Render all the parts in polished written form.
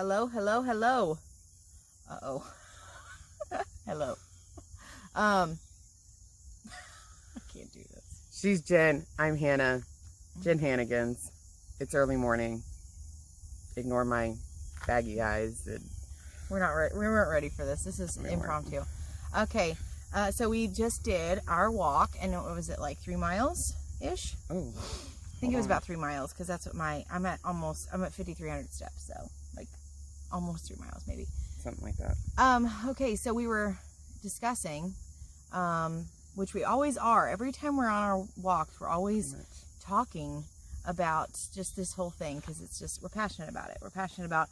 Hello, hello, hello. Uh-oh. Hello. I can't do this. She's Jen. I'm Hannah. JenHannagans. It's early morning. Ignore my baggy eyes. We weren't ready for this. This is impromptu. Okay. So we just did our walk, and what was it, like 3 miles-ish? Oh. I think it was about 3 miles, because that's what I'm at 5,300 steps, so like almost 3 miles maybe. Something like that. Okay, so we were discussing, which we always are. Every time we're on our walks, we're always talking about just this whole thing, because it's just, we're passionate about it. We're passionate about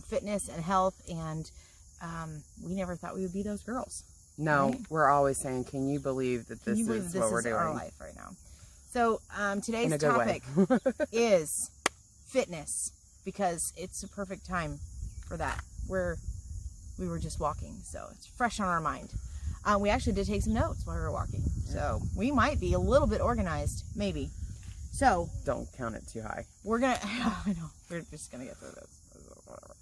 fitness and health, and we never thought we would be those girls. No, right? We're always saying, can you believe that this is what we're doing? Our life right now. So today's good topic is fitness, because it's a perfect time for that. We were just walking, so it's fresh on our mind. We actually did take some notes while we were walking, so we might be a little bit organized, maybe. So don't count it too high. We're gonna. I know, we're just gonna get through this. Whatever.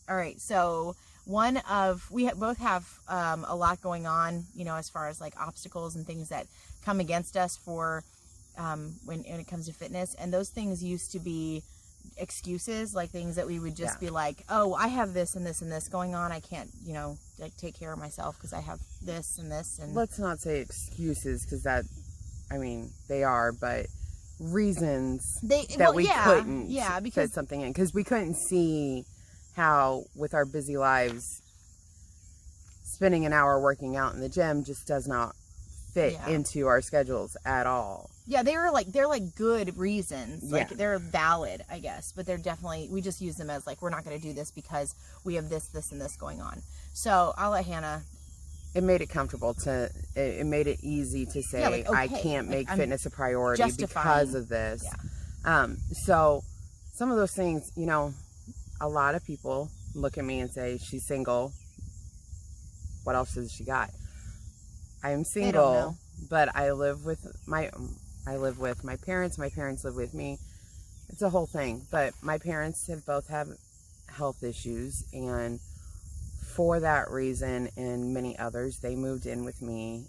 All right. So we both have a lot going on, as far as like obstacles and things that come against us for when it comes to fitness, and those things used to be excuses, like things that we would just be like, oh, I have this and this and this going on, I can't like take care of myself because I have this and this. And let's not say excuses, because they are, but reasons we couldn't fit something in, because we couldn't see how, with our busy lives, spending an hour working out in the gym just does not fit into our schedules at all. Yeah, they're like good reasons. Like they're valid, I guess, but they're definitely, we just use them as like, we're not going to do this because we have this, this, and this going on. So I'll let Hannah. It made it comfortable it made it easy to say, okay, I can't make fitness a priority because of this. Yeah. So some of those things, a lot of people look at me and say, she's single. What else has she got? I am single, but I live with my parents. My parents live with me. It's a whole thing. But my parents both have health issues, and for that reason and many others, they moved in with me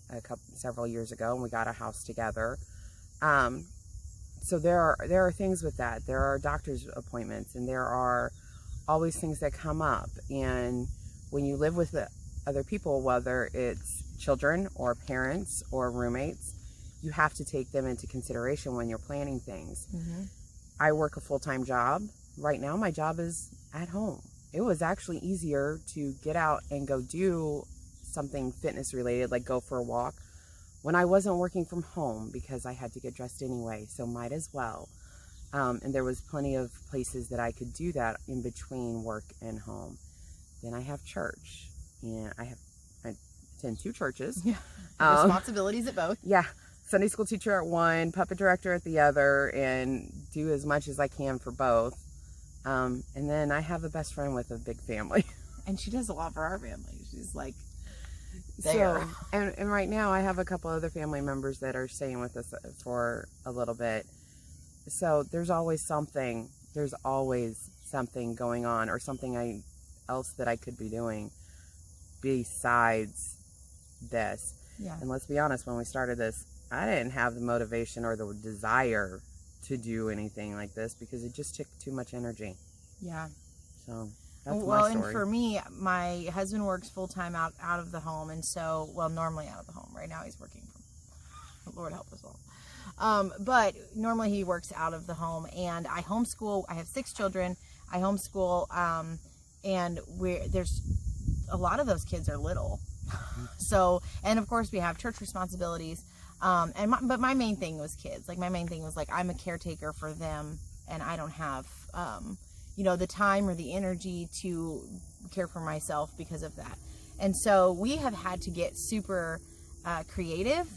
several years ago, and we got a house together. So there are things with that. There are doctor's appointments, and there are always things that come up. And when you live with other people, whether it's children or parents or roommates, you have to take them into consideration when you're planning things. Mm-hmm. I work a full-time job. Right now, my job is at home. It was actually easier to get out and go do something fitness related, like go for a walk, when I wasn't working from home, because I had to get dressed anyway, so might as well. And there was plenty of places that I could do that in between work and home. Then I have church, and I attend 2 churches. Yeah. Responsibilities at both. Yeah. Sunday school teacher at one, puppet director at the other, and do as much as I can for both. And then I have a best friend with a big family. And she does a lot for our family. She's like there. So, and right now I have a couple other family members that are staying with us for a little bit. So there's always something going on, or something else that I could be doing besides this. Yeah. And let's be honest, when we started this, I didn't have the motivation or the desire to do anything like this, because it just took too much energy. Yeah. So that's my story. And for me, my husband works full-time out of the home, and so, normally out of the home. Right now he's working from, Lord help us all. But normally he works out of the home, and I homeschool. I have 6 children. I homeschool, and there's a lot of those kids are little. So, and of course we have church responsibilities. But my main thing was kids. Like, my main thing was like, I'm a caretaker for them, and I don't have, the time or the energy to care for myself because of that. And so we have had to get super creative,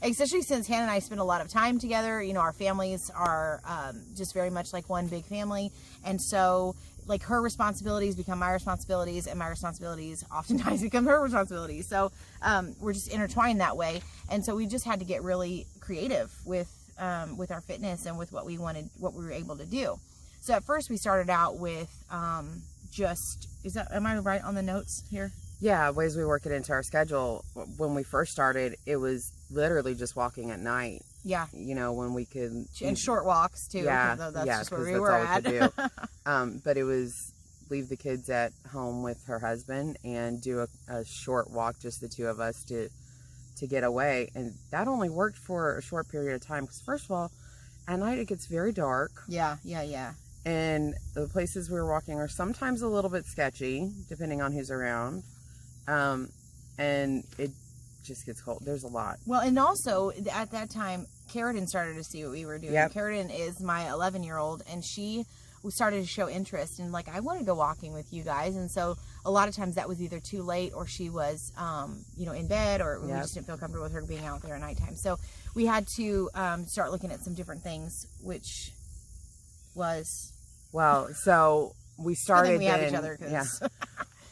especially since Hannah and I spend a lot of time together. Our families are just very much like one big family. And so, like, her responsibilities become my responsibilities, and my responsibilities oftentimes become her responsibilities. So we're just intertwined that way. And so we just had to get really creative with our fitness and with what we were able to do. So at first we started out with am I right on the notes here? Yeah, ways we work it into our schedule. When we first started, it was literally just walking at night. Yeah. You know, when we could... And short walks, too. Yeah, that's just where we that's were all at. We could do. But it was leave the kids at home with her husband and do a short walk, just the two of us, to get away. And that only worked for a short period of time. Because first of all, at night it gets very dark. Yeah. And the places we were walking are sometimes a little bit sketchy, depending on who's around. And it just gets cold. There's a lot. Well, and also at that time, Carradine started to see what we were doing. Yep. Carradine is my 11-year-old, and she started to show interest in, like, I want to go walking with you guys. And so a lot of times that was either too late, or she was, in bed, or we just didn't feel comfortable with her being out there at nighttime. So we had to start looking at some different things, which was... Well, so we started... we have each other. Yeah.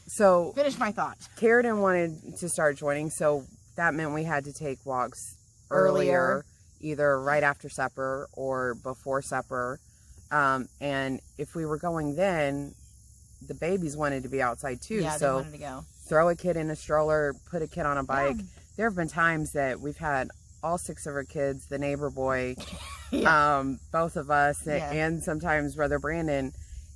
So finish my thought. Carradine wanted to start joining, so that meant we had to take walks earlier, either right after supper or before supper. And if we were going then, the babies wanted to be outside too. Yeah, so they wanted to go. Throw a kid in a stroller, put a kid on a bike. Yeah. There have been times that we've had all 6 of our kids, the neighbor boy, both of us, and sometimes Brother Brandon,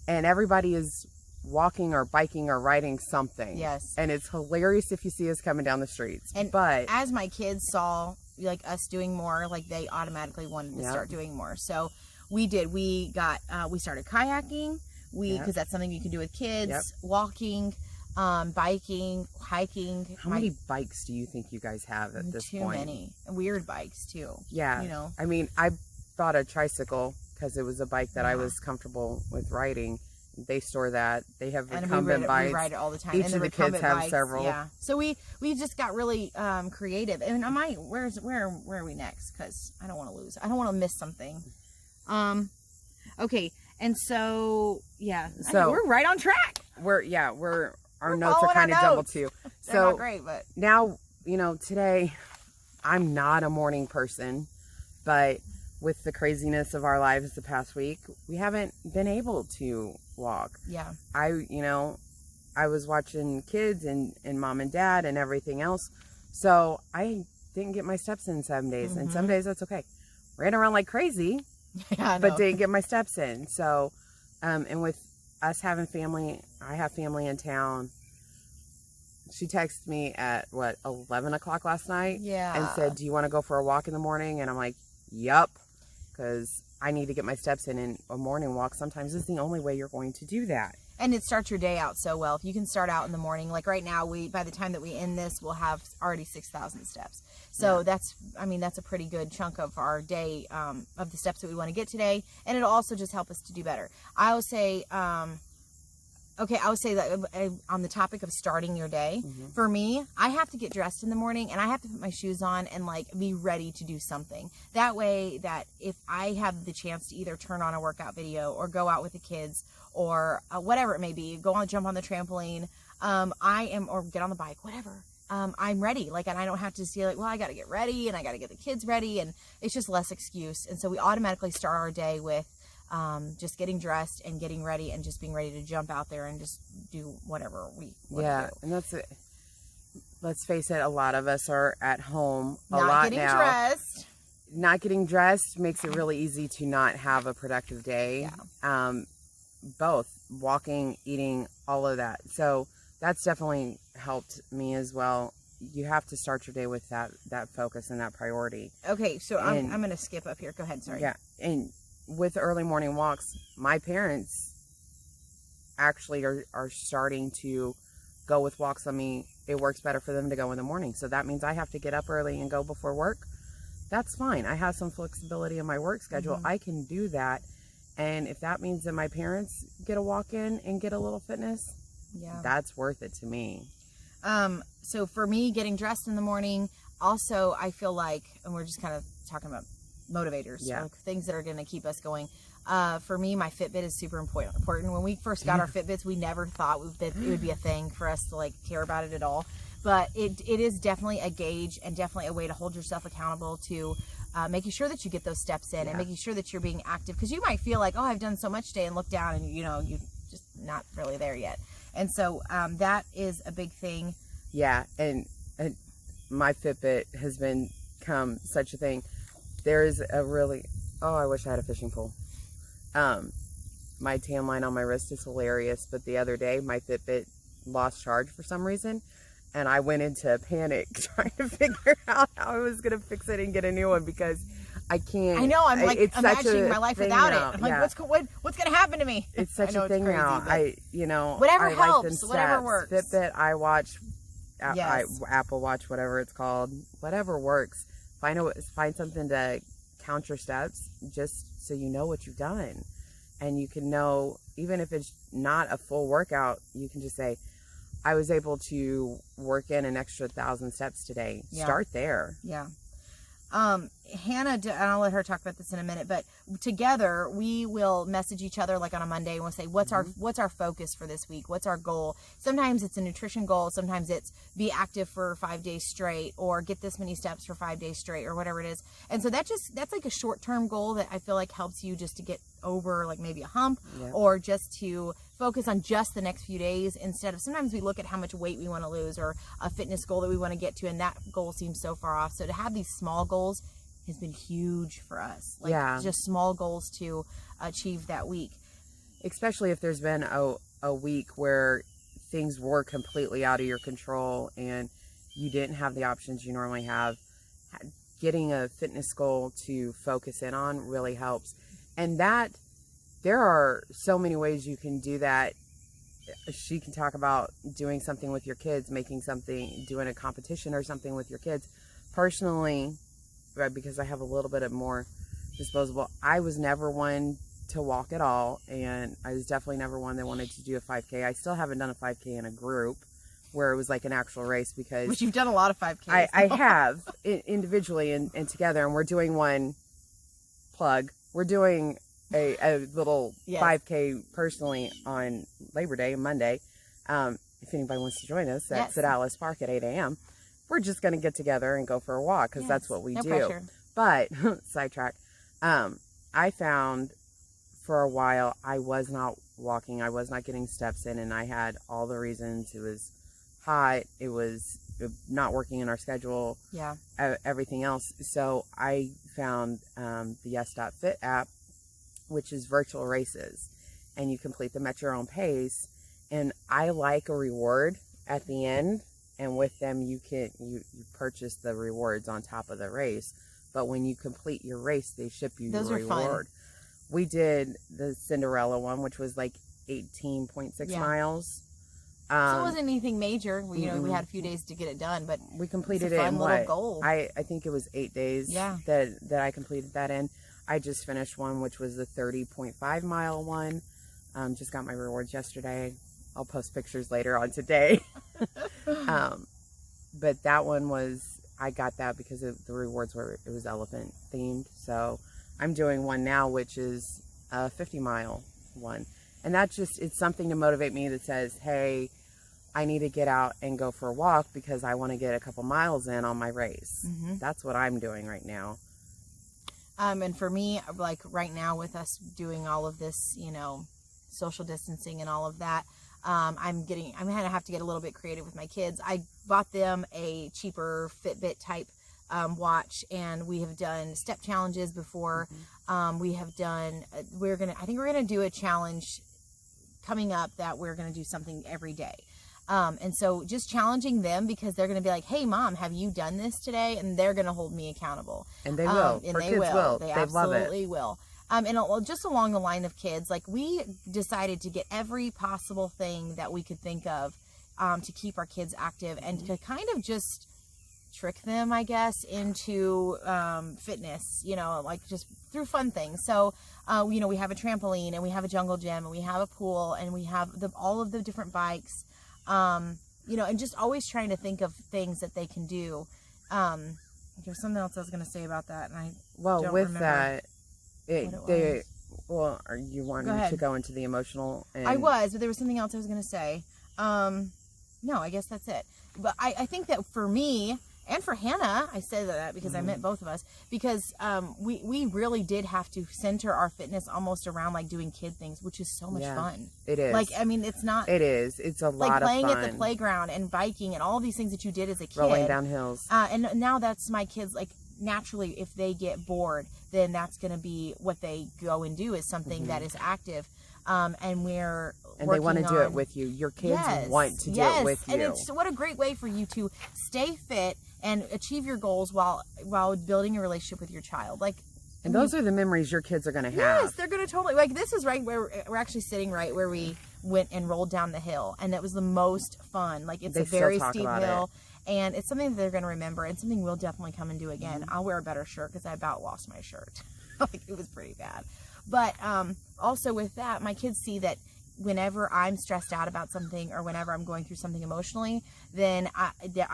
and everybody is walking or biking or riding something. Yes. And it's hilarious if you see us coming down the streets. But as my kids saw like us doing more, like they automatically wanted to start doing more. So we did. We started kayaking. Because that's something you can do with kids. Walking, biking, hiking. How many bikes do you think you guys have at this point? Too many. Weird bikes too. Yeah. You know. I mean, I bought a tricycle because it was a bike that I was comfortable with riding. They store that. They have recumbent bikes. We ride it all the time. Each of the kids have several. Yeah. So we just got really creative. And where are we next? Because I don't want to lose. I don't want to miss something. Okay. And so we're right on track. Our notes are kind of jumbled too. They're not great, but now today I'm not a morning person, but with the craziness of our lives the past week, we haven't been able to walk. Yeah. I was watching kids and mom and dad and everything else. So I didn't get my steps in 7 days. And some days that's okay. Ran around like crazy, but didn't get my steps in. So, and with us having family, I have family in town. She texted me at 11 o'clock last night. Yeah. And said, do you want to go for a walk in the morning? And I'm like, yup. Because I need to get my steps in, and a morning walk sometimes is the only way you're going to do that. And it starts your day out so well. If you can start out in the morning, like right now, by the time that we end this, we'll have already 6,000 steps. So that's a pretty good chunk of our day, of the steps that we want to get today. And it'll also just help us to do better. I would say, that on the topic of starting your day, for me, I have to get dressed in the morning and I have to put my shoes on and like be ready to do something. That way that if I have the chance to either turn on a workout video or go out with the kids or whatever it may be, jump on the trampoline, or get on the bike, whatever. I'm ready. And I don't have to see I got to get ready and I got to get the kids ready, and it's just less excuse. And so we automatically start our day with just getting dressed and getting ready and just being ready to jump out there and just do whatever we want to do. And that's it. Let's face it, a lot of us are at home not getting dressed makes it really easy to not have a productive day. Both walking, eating, all of that. So that's definitely helped me as well. You have to start your day with that focus and that priority. Okay, so I'm going to skip up here. Go ahead, sorry. Yeah, and with early morning walks, my parents actually are starting to go with walks on me. It works better for them to go in the morning. So that means I have to get up early and go before work. That's fine. I have some flexibility in my work schedule. I can do that. And if that means that my parents get a walk in and get a little fitness, that's worth it to me. So for me, getting dressed in the morning, also I feel like, and we're just kind of talking about motivators, things that are going to keep us going. For me, my Fitbit is super important. When we first got our Fitbits, we never thought that it would be a thing for us to care about it at all. But it is definitely a gauge and definitely a way to hold yourself accountable to making sure that you get those steps in Yeah. and making sure that you're being active, because you might feel like, oh, I've done so much today, and look down and you just not really there yet. And so that is a big thing. Yeah, and my Fitbit has become such a thing. There is a really, I wish I had a fishing pole. My tan line on my wrist is hilarious, but the other day my Fitbit lost charge for some reason, and I went into a panic trying to figure out how I was going to fix it and get a new one, because I can't. I know, I'm like it's imagining such a my life thing without now. it. I'm like, Yeah. what's going to happen to me? It's such I know a thing it's crazy, now. but Whatever whatever helps, like them whatever steps. works. Fitbit, iWatch, Yes. Apple Watch, whatever it's called, whatever works. Find something to count your steps, just so you know what you've done, and you can know, even if it's not a full workout, you can just say, I was able to work in an extra 1,000 steps today. Yeah. Start there. Yeah. Hannah, and I'll let her talk about this in a minute, but together we will message each other like on a Monday, and we'll say, what's our focus for this week? What's our goal? Sometimes it's a nutrition goal. Sometimes it's be active for 5 days straight, or get this many steps for 5 days straight, or whatever it is. And so that's like a short-term goal that I feel like helps you just to get over like maybe a hump, or just to focus on just the next few days, instead of, sometimes we look at how much weight we want to lose or a fitness goal that we want to get to, and that goal seems so far off. So to have these small goals has been huge for us. Just small goals to achieve that week. Especially if there's been a week where things were completely out of your control and you didn't have the options you normally have. Getting a fitness goal to focus in on really helps. And there are so many ways you can do that. She can talk about doing something with your kids, doing a competition or something with your kids. Personally, right, because I have a little bit of more disposable, I was never one to walk at all, and I was definitely never one that wanted to do a 5K. I still haven't done a 5K in a group where it was like an actual race, because... Which you've done a lot of 5Ks. I have, individually and together, and we're doing one, we're doing a little 5K personally on Labor Day, Monday. If anybody wants to join us, that's at Alice Park at 8 a.m. We're just going to get together and go for a walk, because that's what we do. Pressure. But, sidetrack, I found for a while I was not walking, I was not getting steps in, and I had all the reasons. It was hot, it was not working in our schedule, everything else. So I found the Yes.Fit app, which is virtual races, and you complete them at your own pace. And I like a reward at the end, and with them you purchase the rewards on top of the race. But when you complete your race, they ship you your reward. We did the Cinderella one, which was like 18.6 miles. So it wasn't anything major. We had a few days to get it done, but we completed it in little goal. I think it was 8 days that I completed that in. I just finished one, which was the 30.5 mile one. Just got my rewards yesterday. I'll post pictures later on today. But that one I got that because the rewards it was elephant themed. So I'm doing one now, which is a 50 mile one. And it's something to motivate me that says, hey, I need to get out and go for a walk because I want to get a couple miles in on my race. That's what I'm doing right now. And for me, like right now with us doing all of this, social distancing and all of that, I'm going to have to get a little bit creative with my kids. I bought them a cheaper Fitbit type watch, and we have done step challenges before. We have done, I think we're going to do a challenge coming up that we're going to do something every day. And so just challenging them, because they're going to be like, hey mom, have you done this today? And they're going to hold me accountable. And they will. And they will. They absolutely love it. will. And just along the line of kids, like we decided to get every possible thing that we could think of to keep our kids active and to kind of just trick them, I guess, into fitness, like just through fun things. So, we have a trampoline, and we have a jungle gym, and we have a pool, and we have all of the different bikes, and just always trying to think of things that they can do. There's something else I was going to say about that, and I don't remember. That, are you wanting to go into the emotional? I was, but there was something else I was going to say. No, I guess that's it. But I think that for me, and for Hannah, I say that because I meant both of us, because we really did have to center our fitness almost around like doing kid things, which is so much fun. It is. Like, I mean, it's not. It is. It's a lot of fun. Like playing at the playground and biking and all these things that you did as a kid. Rolling down hills. And now that's my kids, like, naturally, if they get bored, then that's going to be what they go and do, is something that is active. And they want to do it with you. Your kids want to do it with you. And it's what a great way for you to stay fit and achieve your goals while building a relationship with your child. Like, and those are the memories your kids are going to have. Yes, they're going to totally, like, this is right where we're actually sitting right where we went and rolled down the hill, and it was the most fun. Like, it's a very steep hill. And it's something that they're going to remember, and something we'll definitely come and do again. I'll wear a better shirt because I about lost my shirt. Like, it was pretty bad. But also with that, my kids see that whenever I'm stressed out about something or whenever I'm going through something emotionally, then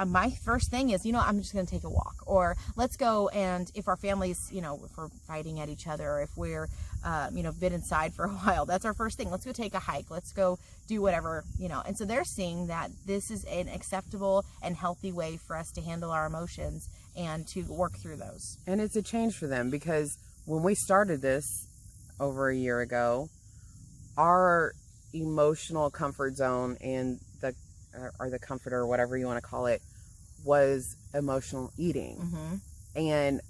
my first thing is, I'm just going to take a walk. Or let's go, and if our families, if we're fighting at each other, or if we're, been inside for a while, that's our first thing. Let's go take a hike. Let's go do whatever, And so they're seeing that this is an acceptable and healthy way for us to handle our emotions and to work through those. And it's a change for them, because when we started this over a year ago, our emotional comfort zone and the comforter, or whatever you want to call it, was emotional eating. And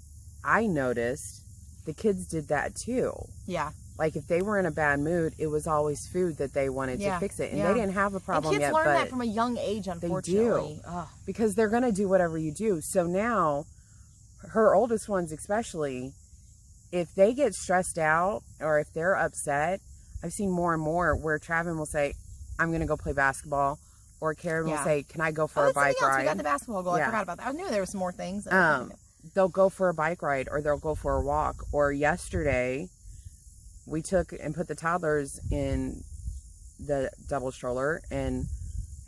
I noticed the kids did that too. Yeah. Like, if they were in a bad mood, it was always food that they wanted to fix it. And they didn't have a problem yet. And kids learn that from a young age, unfortunately. They do. Because they're going to do whatever you do. So now, her oldest ones especially, if they get stressed out or if they're upset, I've seen more and more where Travin will say, I'm going to go play basketball. Or Karen will say, can I go for a bike ride? We got the basketball goal. I forgot about that. I knew there were some more things. They'll go for a bike ride, or they'll go for a walk. Or yesterday, we took and put the toddlers in the double stroller, and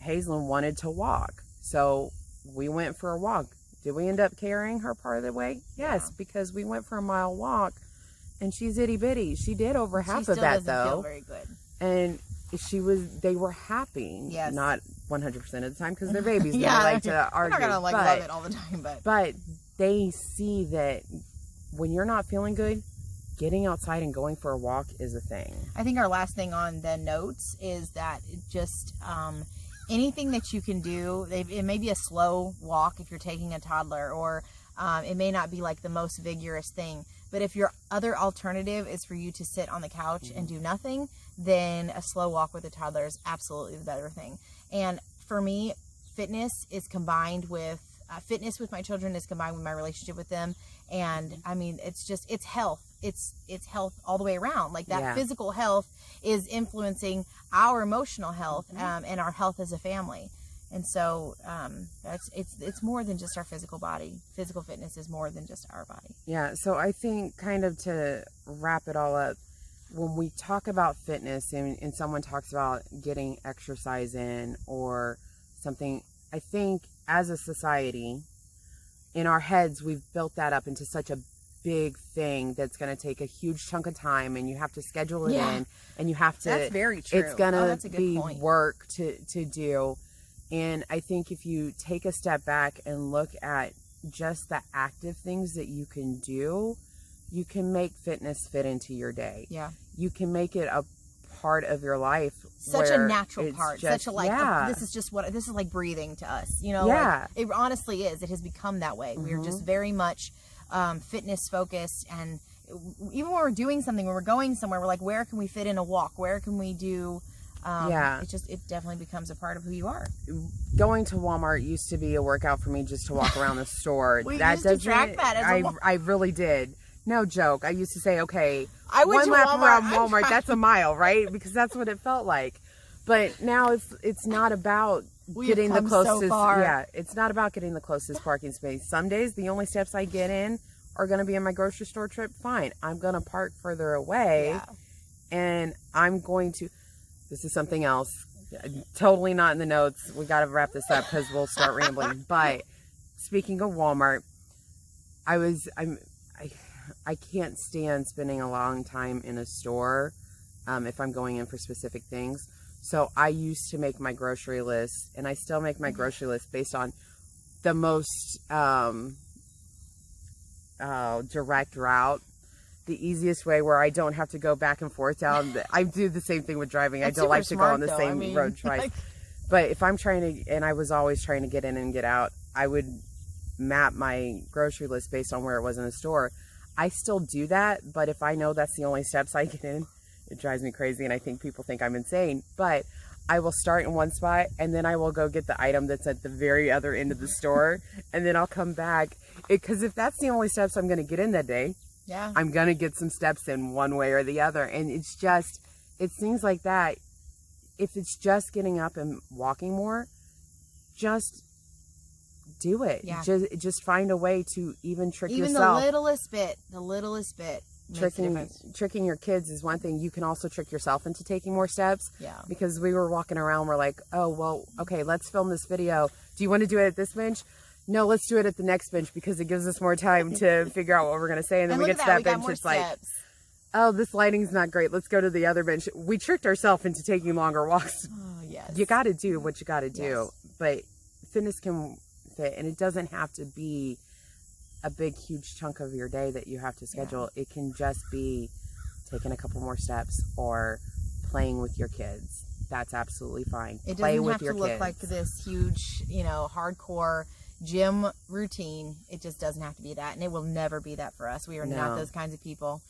Hazelyn wanted to walk. So we went for a walk. Did we end up carrying her part of the way? Yes, because we went for a mile walk, and she's itty bitty. She did over half of that, though. Feel very good. And they were happy. Yes. Not 100% of the time, because they're babies. They like to argue. They're not gonna love it all the time, but they see that when you're not feeling good, getting outside and going for a walk is a thing. I think our last thing on the notes is that just anything that you can do, it may be a slow walk if you're taking a toddler, or it may not be like the most vigorous thing, but if your other alternative is for you to sit on the couch and do nothing, then a slow walk with a toddler is absolutely the better thing. And for me, fitness with my children is combined with my relationship with them. And I mean, it's health. It's health all the way around. Like, that physical health is influencing our emotional health, and our health as a family. And so it's more than just our physical body. Physical fitness is more than just our body. Yeah. So I think, kind of to wrap it all up, when we talk about fitness and someone talks about getting exercise in or something, I think as a society, in our heads, we've built that up into such a big thing that's going to take a huge chunk of time, and you have to schedule it in, and you have to. That's very true. It's going to be work to do. And I think if you take a step back and look at just the active things that you can do, you can make fitness fit into your day. Yeah. You can make it a part of your life. Such a natural part. Just, such a this is like breathing to us. Yeah. Like, it honestly is. It has become that way. We're just very much fitness focused, and even when we're doing something, when we're going somewhere, we're like, where can we fit in a walk? Where can we do it definitely becomes a part of who you are. Going to Walmart used to be a workout for me, just to walk around the store. We used to track that as I really did. No joke. I used to say, okay, I went one to lap Walmart, around Walmart, that's a mile, right? Because that's what it felt like. But now it's not about getting the closest. So far. Yeah, it's not about getting the closest parking space. Some days the only steps I get in are going to be in my grocery store trip. Fine, I'm going to park further away, and I'm going to. This is something else. Totally not in the notes. We got to wrap this up because we'll start rambling. But speaking of Walmart, I can't stand spending a long time in a store if I'm going in for specific things. So I used to make my grocery list, and I still make my grocery list based on the most direct route, the easiest way where I don't have to go back and forth down. I do the same thing with driving. That's I don't like to super go on smart, the though. same road twice. But if I'm trying to, and I was always trying to get in and get out, I would map my grocery list based on where it was in the store. I still do that, but if I know that's the only steps I get in, it drives me crazy, and I think people think I'm insane. But I will start in one spot, and then I will go get the item that's at the very other end of the store, and then I'll come back. Because if that's the only steps I'm going to get in that day, yeah, I'm going to get some steps in one way or the other. And it's things like that. If it's just getting up and walking more, just do it. Yeah. Just find a way to even trick even yourself. the littlest bit makes a difference. Tricking your kids is one thing. You can also trick yourself into taking more steps. Yeah. Because we were walking around, we're like, oh, well, okay, let's film this video. Do you want to do it at this bench? No, let's do it at the next bench because it gives us more time to figure out what we're going to say. And then we get to that bench, it's like, oh, this lighting's not great. Let's go to the other bench. We tricked ourselves into taking longer walks. Oh, yes. You got to do what you got to do. Yes. But fitness can fit, and it doesn't have to be a big, huge chunk of your day that you have to schedule. Yeah. It can just be taking a couple more steps or playing with your kids. That's absolutely fine. It Play doesn't with have your to look kids. like this huge, hardcore gym routine. It just doesn't have to be that, and it will never be that for us. We are not those kinds of people.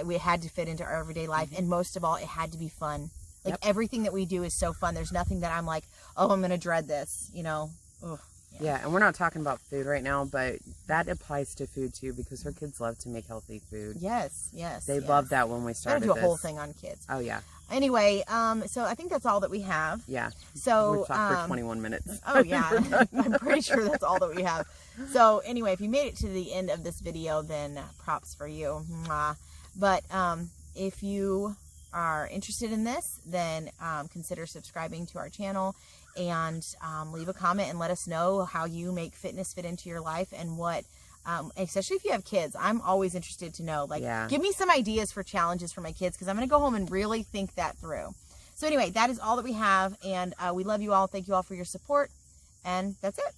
We had to fit into our everyday life, and most of all, it had to be fun. Like everything that we do is so fun. There's nothing that I'm like, oh, I'm gonna dread this. Ugh. Yeah, and we're not talking about food right now, but that applies to food too, because her kids love to make healthy food. Yes. They loved that when we started. Gotta do a whole thing on kids. Oh yeah. Anyway, so I think that's all that we have. Yeah. So we've talked for 21 minutes. Oh yeah, I'm pretty sure that's all that we have. So anyway, if you made it to the end of this video, then props for you. Mwah. But if you are interested in this, then consider subscribing to our channel and leave a comment and let us know how you make fitness fit into your life and what. Especially if you have kids, I'm always interested to know, give me some ideas for challenges for my kids, because I'm going to go home and really think that through. So anyway, that is all that we have, and we love you all. Thank you all for your support, and that's it.